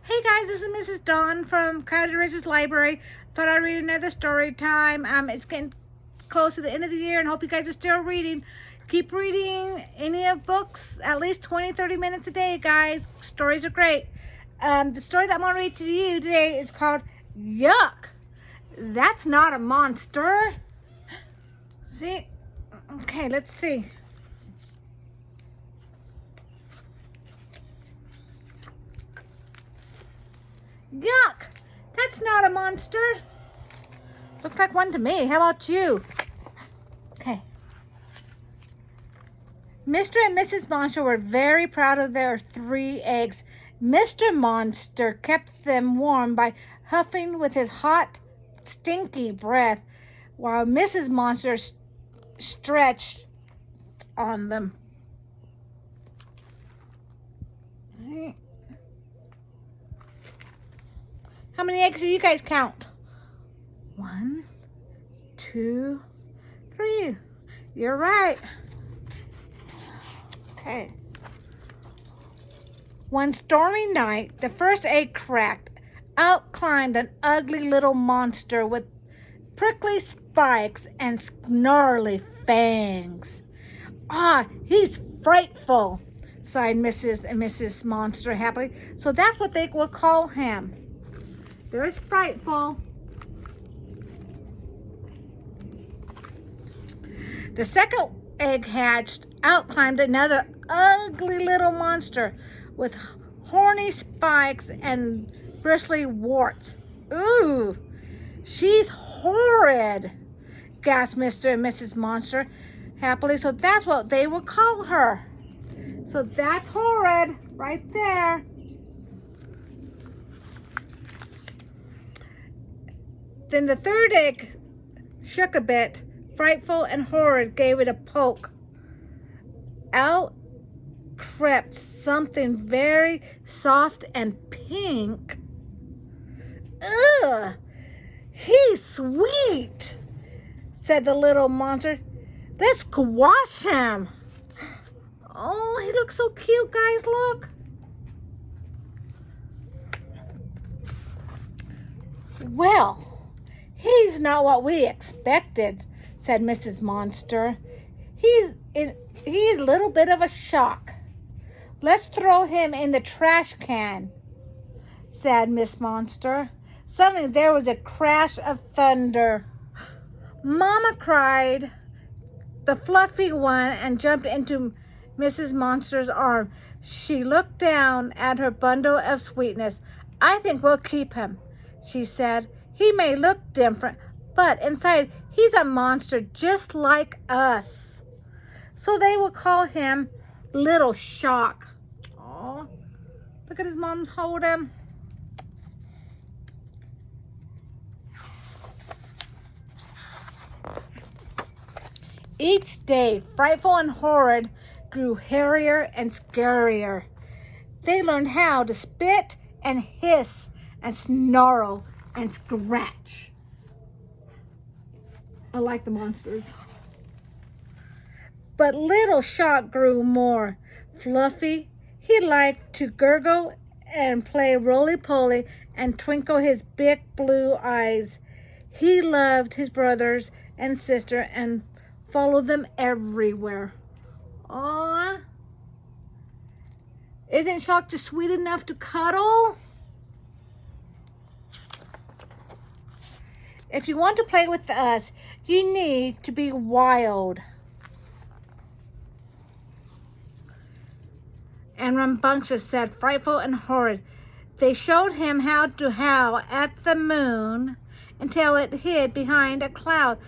Hey guys, this is Mrs. Dawn from Coyote Ridge's Library. Thought I'd read another story time. It's getting close to the end of the year and hope you guys are still reading. Keep reading any of books, at least 20-30 minutes a day, guys. Stories are great. The story that I'm going to read to you today is called Yuck. That's not a monster. See? Okay, let's see. Yuck! That's not a monster. Looks like one to me. How about you? Okay. Mr. and Mrs. Monster were very proud of their 3 eggs. Mr. Monster kept them warm by huffing with his hot, stinky breath, while Mrs. Monster stretched on them. See? How many eggs do you guys count? 1, 2, 3. You're right. Okay. One stormy night, the first egg cracked. Out climbed an ugly little monster with prickly spikes and snarly fangs. Ah, he's frightful, sighed Mrs. and Mrs. Monster happily. So that's what they will call him. There's frightful. The second egg hatched. Out climbed another ugly little monster with horny spikes and bristly warts. Ooh, she's horrid, gasped Mr. and Mrs. Monster happily. So that's what they will call her. So that's horrid right there. Then the third egg shook a bit. Frightful and horrid gave it a poke. Out crept something very soft and pink. Ugh, he's sweet, said the little monster. Let's squash him. Oh, he looks so cute, guys, look. Well, he's not what we expected, said Mrs. Monster. He's a little bit of a shock. Let's throw him in the trash can, said Miss Monster. Suddenly there was a crash of thunder. Mama cried, the fluffy one, and jumped into Mrs. Monster's arm. She looked down at her bundle of sweetness. I think we'll keep him, she said. He may look different, but inside he's a monster just like us. So they will call him Little Shock. Oh, look at his mom hold him. Each day, Frightful and Horrid grew hairier and scarier. They learned how to spit and hiss and snarl and scratch. I like the monsters. But Little Shock grew more fluffy. He liked to gurgle and play roly-poly and twinkle his big blue eyes. He loved his brothers and sister and followed them everywhere. Aww. Isn't Shock just sweet enough to cuddle? If you want to play with us, you need to be wild and rambunctious, said Frightful and Horrid. They showed him how to howl at the moon until it hid behind a cloud.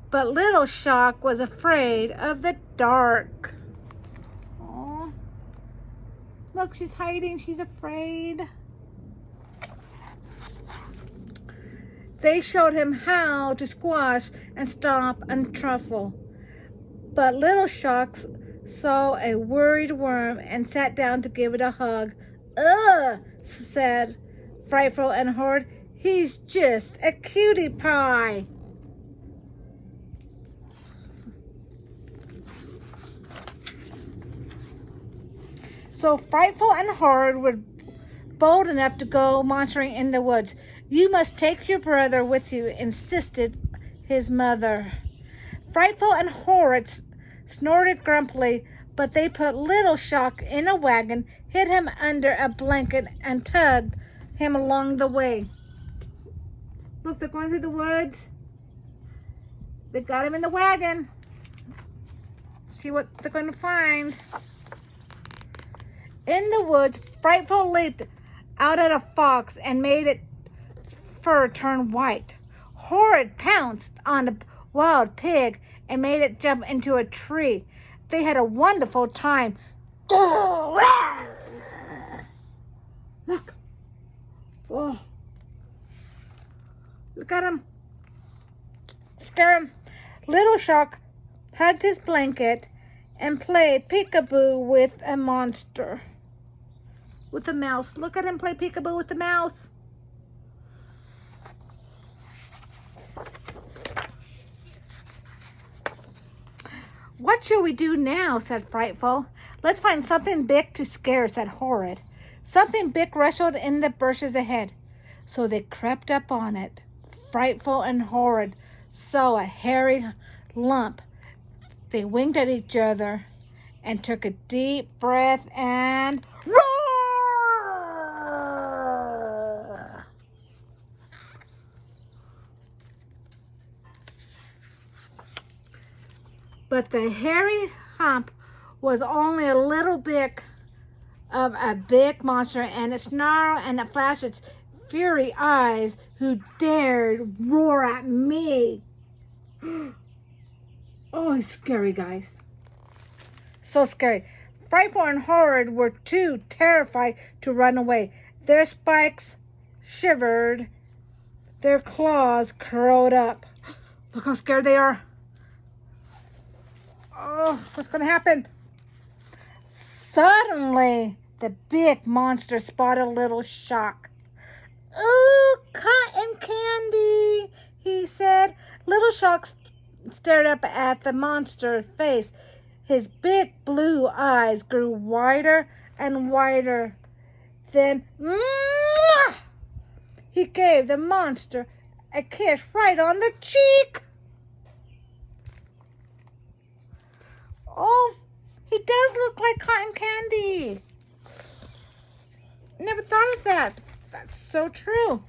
But Little Shock was afraid of the dark. Aww. Look, she's hiding. She's afraid. They showed him how to squash and stomp and truffle. But Little Shock saw a worried worm and sat down to give it a hug. Ugh, said Frightful and Horrid. He's just a cutie pie. So Frightful and Horrid would bold enough to go monstering in the woods. You must take your brother with you, insisted his mother. Frightful and Horrid snorted grumpily, but they put Little Shock in a wagon, hid him under a blanket, and tugged him along the way. Look, they're going through the woods. They got him in the wagon. See what they're going to find. In the woods, Frightful leaped out at a fox and made its fur turn white. Horrid pounced on a wild pig and made it jump into a tree. They had a wonderful time. Look. Oh. Look at him. Scare him. Little Shock hugged his blanket and played peekaboo with a monster. With a mouse. Look at him play peekaboo with the mouse. What shall we do now? Said Frightful. Let's find something big to scare, said Horrid. Something big rustled in the bushes ahead. So they crept up on it. Frightful and Horrid saw a hairy lump. They winked at each other and took a deep breath and roar! But the hairy hump was only a little bit of a big monster, and it snarled and it flashed its fury eyes. Who dared roar at me? Oh, it's scary, guys. So scary. Frightful and Horrid were too terrified to run away. Their spikes shivered. Their claws curled up. Look how scared they are. Oh, what's going to happen? Suddenly, the big monster spotted Little Shock. "Ooh, cotton candy," he said. Little Shock stared up at the monster's face. His big blue eyes grew wider and wider. Then, mwah! He gave the monster a kiss right on the cheek. Oh, he does look like cotton candy. Never thought of that. That's so true.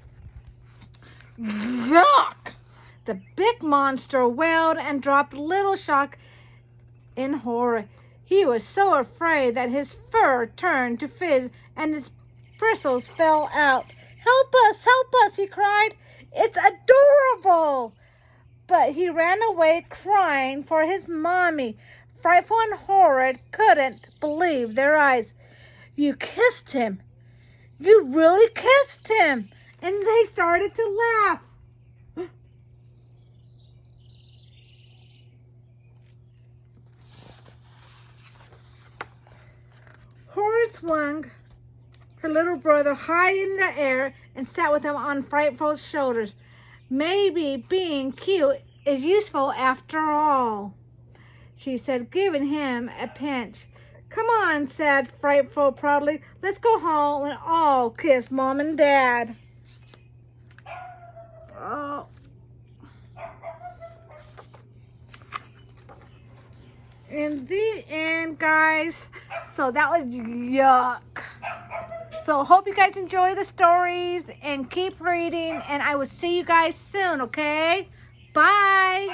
Yuck! The big monster wailed and dropped Little Shock in horror. He was so afraid that his fur turned to fizz and his bristles fell out. Help us, he cried. It's adorable. But he ran away crying for his mommy. Frightful and Horrid couldn't believe their eyes. You kissed him. You really kissed him. And they started to laugh. Horrid swung her little brother high in the air and sat with him on Frightful's shoulders. Maybe being cute is useful after all, she said, giving him a pinch. Come on, said Frightful proudly. Let's go home and all kiss Mom and Dad. Oh. In the end, guys, so that was Yuck. So hope you guys enjoy the stories and keep reading, and I will see you guys soon, okay? Bye.